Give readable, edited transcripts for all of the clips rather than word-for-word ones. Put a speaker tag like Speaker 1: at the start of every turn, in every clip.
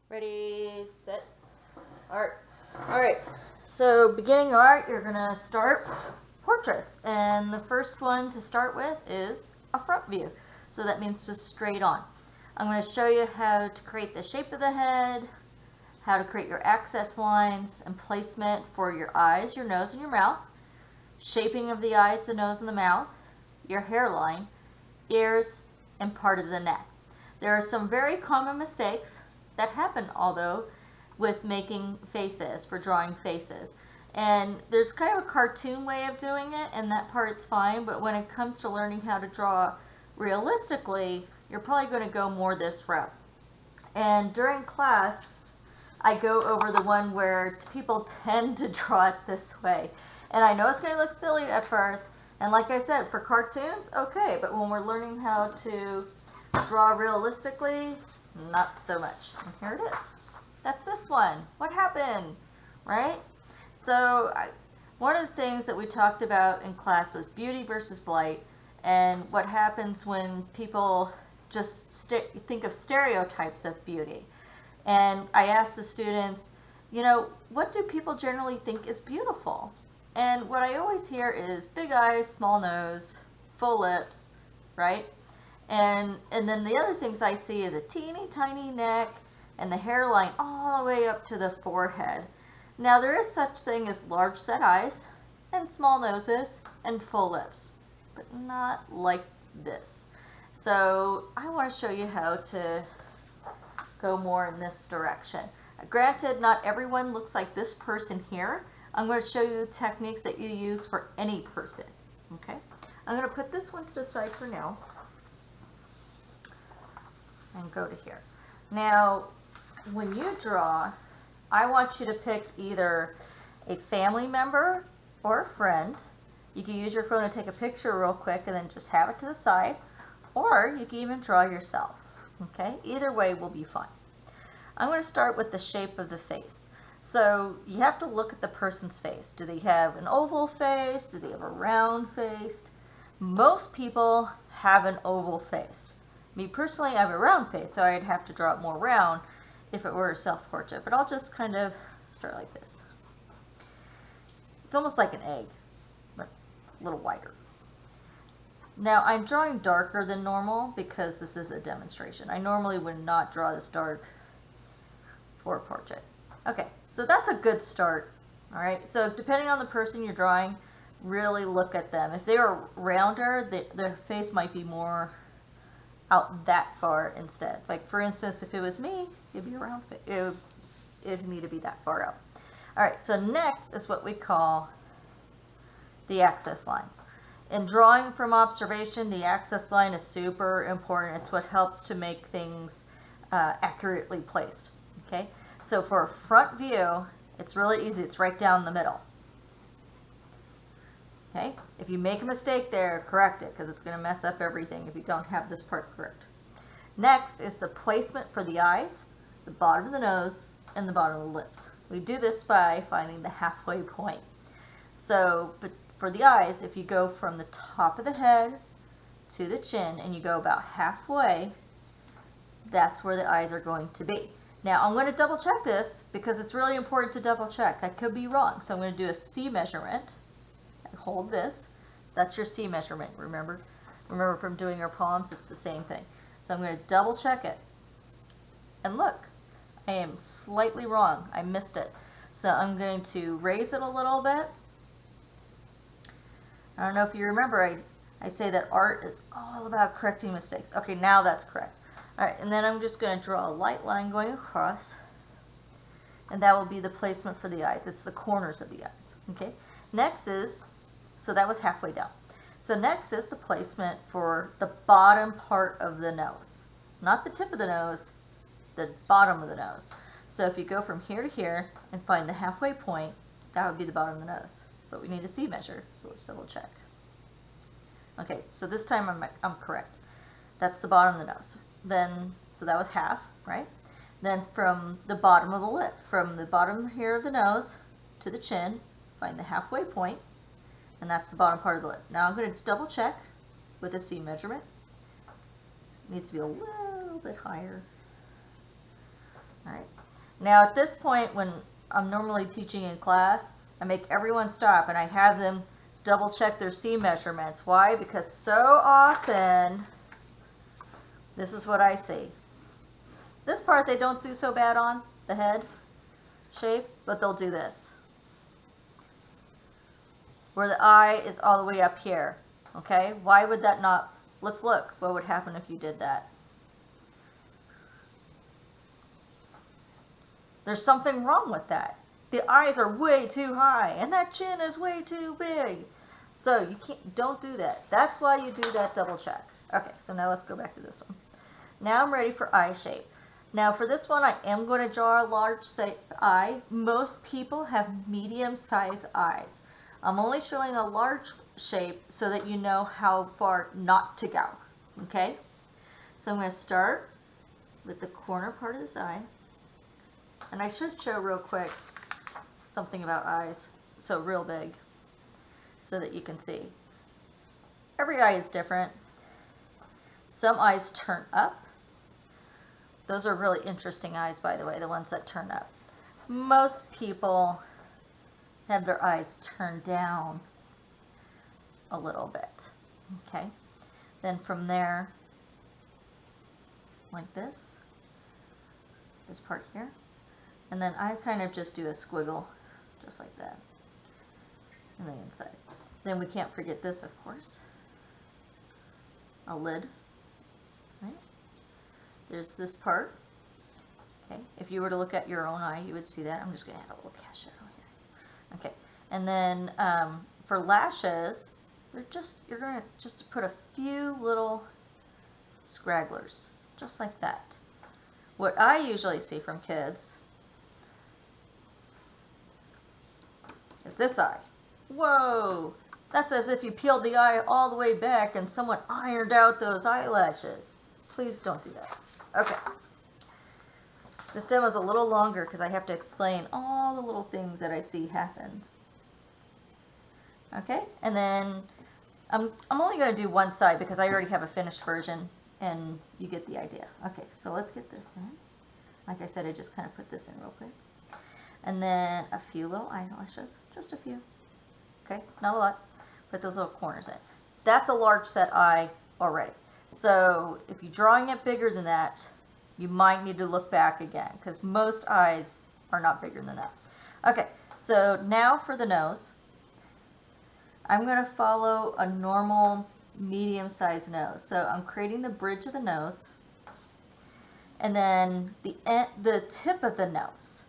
Speaker 1: Ready, set, art. Alright, so beginning art, you're going to start portraits. And the first one to start with is a front view. So that means just straight on. I'm going to show you how to create the shape of the head, how to create your access lines and placement for your eyes, your nose, and your mouth, shaping of the eyes, the nose, and the mouth, your hairline, ears, and part of the neck. There are some very common mistakes that happen, although, with making faces, for drawing faces. And there's kind of a cartoon way of doing it, and that part's fine, but when it comes to learning how to draw realistically, you're probably going to go more this route. And during class, I go over the one where people tend to draw it this way. And I know it's going to look silly at first, and like I said, for cartoons, okay, but when we're learning how to draw realistically, not so much. And here it is. That's this one. What happened? Right? So one of the things that we talked about in class was beauty versus blight, and what happens when people just think of stereotypes of beauty. And I asked the students, you know, what do people generally think is beautiful? And what I always hear is big eyes, small nose, full lips, right? And then the other things I see is a teeny tiny neck and the hairline all the way up to the forehead. Now there is such thing as large set eyes and small noses and full lips, but not like this. So I want to show you how to go more in this direction. Granted, not everyone looks like this person here. I'm going to show you techniques that you use for any person. Okay? I'm going to put this one to the side for now and go to here. Now, when you draw, I want you to pick either a family member or a friend. You can use your phone to take a picture real quick and then just have it to the side, or you can even draw yourself. Okay, either way will be fine. I'm going to start with the shape of the face. So you have to look at the person's face. Do they have an oval face? Do they have a round face? Most people have an oval face. Me personally, I have a round face, so I'd have to draw it more round if it were a self-portrait, but I'll just kind of start like this. It's almost like an egg, but a little wider. Now I'm drawing darker than normal because this is a demonstration. I normally would not draw this dark for a portrait. Okay, so that's a good start. All right, so depending on the person you're drawing, really look at them. If they are rounder, their face might be more out that far instead. Like for instance, if it was me, it'd be a round face. It'd need to be that far out. All right, so next is what we call the access lines. In drawing from observation, the access line is super important. It's what helps to make things accurately placed. Okay, so for a front view, it's really easy. It's right down the middle. Okay, if you make a mistake there, correct it, because it's going to mess up everything if you don't have this part correct. Next is the placement for the eyes, the bottom of the nose, and the bottom of the lips. We do this by finding the halfway point. So, but for the eyes, if you go from the top of the head to the chin and you go about halfway, that's where the eyes are going to be. Now I'm going to double check this because it's really important to double check. I could be wrong. So I'm going to do a C measurement. Hold this. That's your C measurement, remember? Remember from doing our palms, it's the same thing. So I'm going to double check it. And look, I am slightly wrong. I missed it. So I'm going to raise it a little bit. I don't know if you remember, I say that art is all about correcting mistakes. Okay, now that's correct. All right, and then I'm just going to draw a light line going across, and that will be the placement for the eyes. It's the corners of the eyes. Okay, next is, so that was halfway down. So next is the placement for the bottom part of the nose. Not the tip of the nose, the bottom of the nose. So if you go from here to here and find the halfway point, that would be the bottom of the nose. But we need a C measure, so let's double check. Okay, so this time I'm correct. That's the bottom of the nose. Then, so that was half, right? Then from the bottom of the lip, from the bottom here of the nose to the chin, find the halfway point, and that's the bottom part of the lip. Now I'm going to double check with a C measurement. It needs to be a little bit higher. All right. Now at this point, when I'm normally teaching in class, I make everyone stop and I have them double check their C measurements. Why? Because so often, this is what I see. This part they don't do so bad on, the head shape, but they'll do this. Where the eye is all the way up here. Okay? Why would that not? Let's look. What would happen if you did that? There's something wrong with that. The eyes are way too high and that chin is way too big. So you don't do that. That's why you do that double check. Okay, so now let's go back to this one. Now I'm ready for eye shape. Now for this one, I am going to draw a large eye. Most people have medium-sized eyes. I'm only showing a large shape so that you know how far not to go. Okay? So I'm going to start with the corner part of this eye. And I should show real quick something about eyes. So real big, so that you can see. Every eye is different. Some eyes turn up. Those are really interesting eyes, by the way, the ones that turn up. Most people have their eyes turned down a little bit. Okay? Then from there, like this part here. And then I kind of just do a squiggle, just like that, on the inside. Then we can't forget this, of course. A lid, right? There's this part. Okay, if you were to look at your own eye, you would see that. I'm just going to add a little shadow here. Okay, and then for lashes, you're going to just put a few little scragglers, just like that. What I usually see from kids is this eye. Whoa! That's as if you peeled the eye all the way back and someone ironed out those eyelashes. Please don't do that. Okay. This demo is a little longer because I have to explain all the little things that I see happened. Okay, and then I'm only going to do one side because I already have a finished version and you get the idea. Okay, so let's get this in. Like I said, I just kind of put this in real quick. And then a few little eyelashes, just a few. Okay, not a lot. Put those little corners in. That's a large set eye already. So if you're drawing it bigger than that, you might need to look back again because most eyes are not bigger than that. Okay, so now for the nose. I'm going to follow a normal medium-sized nose. So I'm creating the bridge of the nose. And then the tip of the nose.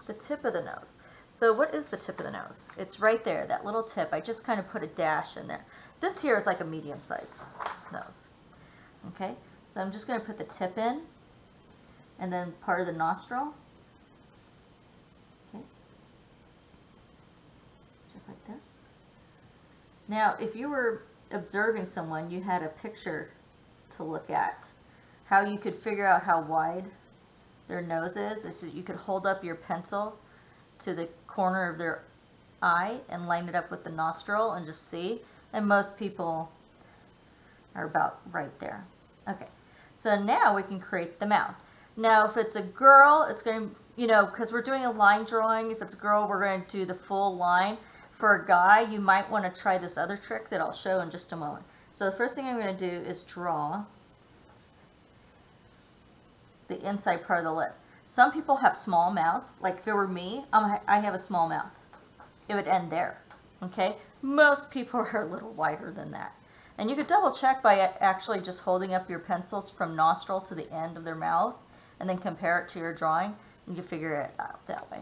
Speaker 1: The tip of the nose. So what is the tip of the nose? It's right there, that little tip. I just kind of put a dash in there. This here is like a medium-sized nose. Okay, so I'm just going to put the tip in, and then part of the nostril. Okay, just like this. Now, if you were observing someone, you had a picture to look at. How you could figure out how wide their nose is that you could hold up your pencil to the corner of their eye and line it up with the nostril and just see. And most people are about right there. Okay, so now we can create the mouth. Now if it's a girl, it's going to, because we're doing a line drawing, if it's a girl, we're going to do the full line. For a guy, you might want to try this other trick that I'll show in just a moment. So the first thing I'm going to do is draw the inside part of the lip. Some people have small mouths. Like if it were me, I have a small mouth. It would end there. Okay? Most people are a little wider than that. And you could double check by actually just holding up your pencils from nostril to the end of their mouth and then compare it to your drawing and you figure it out that way.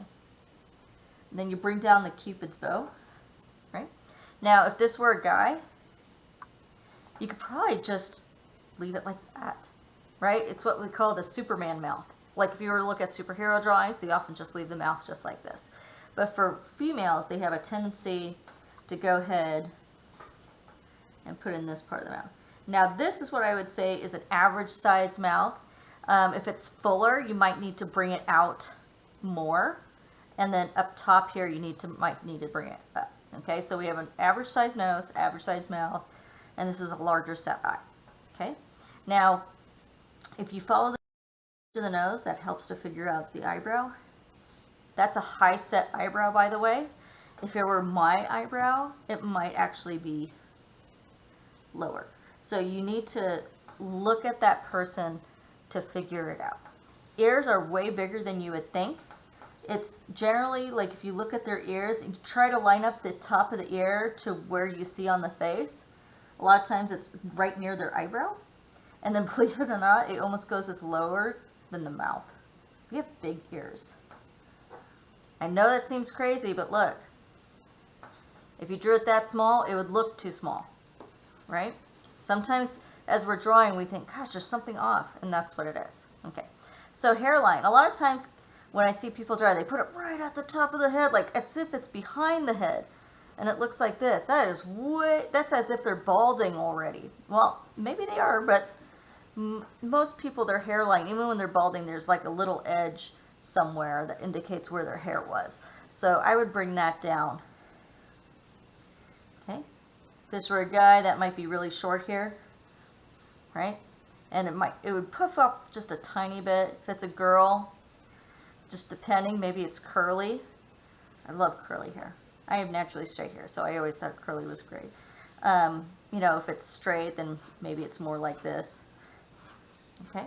Speaker 1: And then you bring down the Cupid's bow. Right? Now if this were a guy, you could probably just leave it like that. Right? It's what we call the Superman mouth. Like if you were to look at superhero drawings, they often just leave the mouth just like this. But for females, they have a tendency to go ahead and put in this part of the mouth. Now this is what I would say is an average size mouth. If it's fuller, you might need to bring it out more. And then up top here, you might need to bring it up. Okay, so we have an average size nose, average size mouth, and this is a larger set eye. Okay, now if you follow the nose, that helps to figure out the eyebrow. That's a high set eyebrow, by the way. If it were my eyebrow, it might actually be lower. So you need to look at that person to figure it out. Ears are way bigger than you would think. It's generally like if you look at their ears and you try to line up the top of the ear to where you see on the face, a lot of times it's right near their eyebrow. And then believe it or not, it almost goes as lower than the mouth. We have big ears. I know that seems crazy, but look. If you drew it that small, it would look too small, right? Sometimes as we're drawing, we think, gosh, there's something off, and that's what it is. Okay, so hairline. A lot of times when I see people draw, they put it right at the top of the head, like as if it's behind the head, and it looks like this. That's as if they're balding already. Well, maybe they are, but most people, their hairline, even when they're balding, there's like a little edge somewhere that indicates where their hair was. So I would bring that down. Okay, if this were a guy, that might be really short hair, right? And it would puff up just a tiny bit. If it's a girl, just depending, maybe it's curly. I love curly hair. I have naturally straight hair, so I always thought curly was great. You know, if it's straight, then maybe it's more like this. Okay,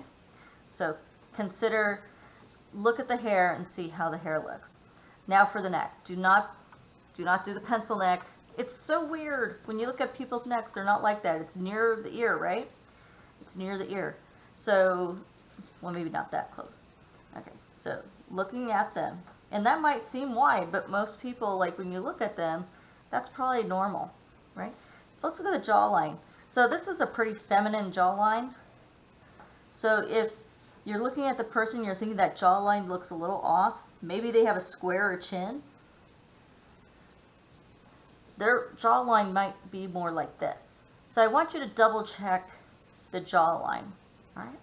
Speaker 1: so look at the hair and see how the hair looks. Now for the neck. Do not do the pencil neck. It's so weird. When you look at people's necks, they're not like that. It's near the ear, right? It's near the ear. So, well, maybe not that close. Okay, so looking at them. And that might seem wide, but most people, like when you look at them, that's probably normal, right? Let's look at the jawline. So this is a pretty feminine jawline. So if you're looking at the person, you're thinking that jawline looks a little off. Maybe they have a squarer chin. Their jawline might be more like this. So I want you to double check the jawline. All right.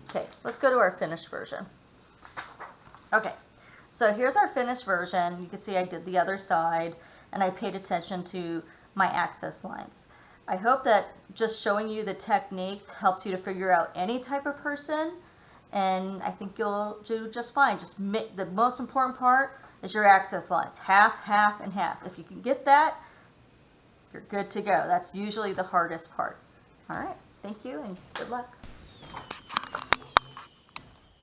Speaker 1: Okay, let's go to our finished version. Okay, so here's our finished version. You can see I did the other side and I paid attention to my access lines. I hope that just showing you the techniques helps you to figure out any type of person, and I think you'll do just fine. The most important part is your access lines. Half, half, and half. If you can get that, you're good to go. That's usually the hardest part. All right, thank you and good luck.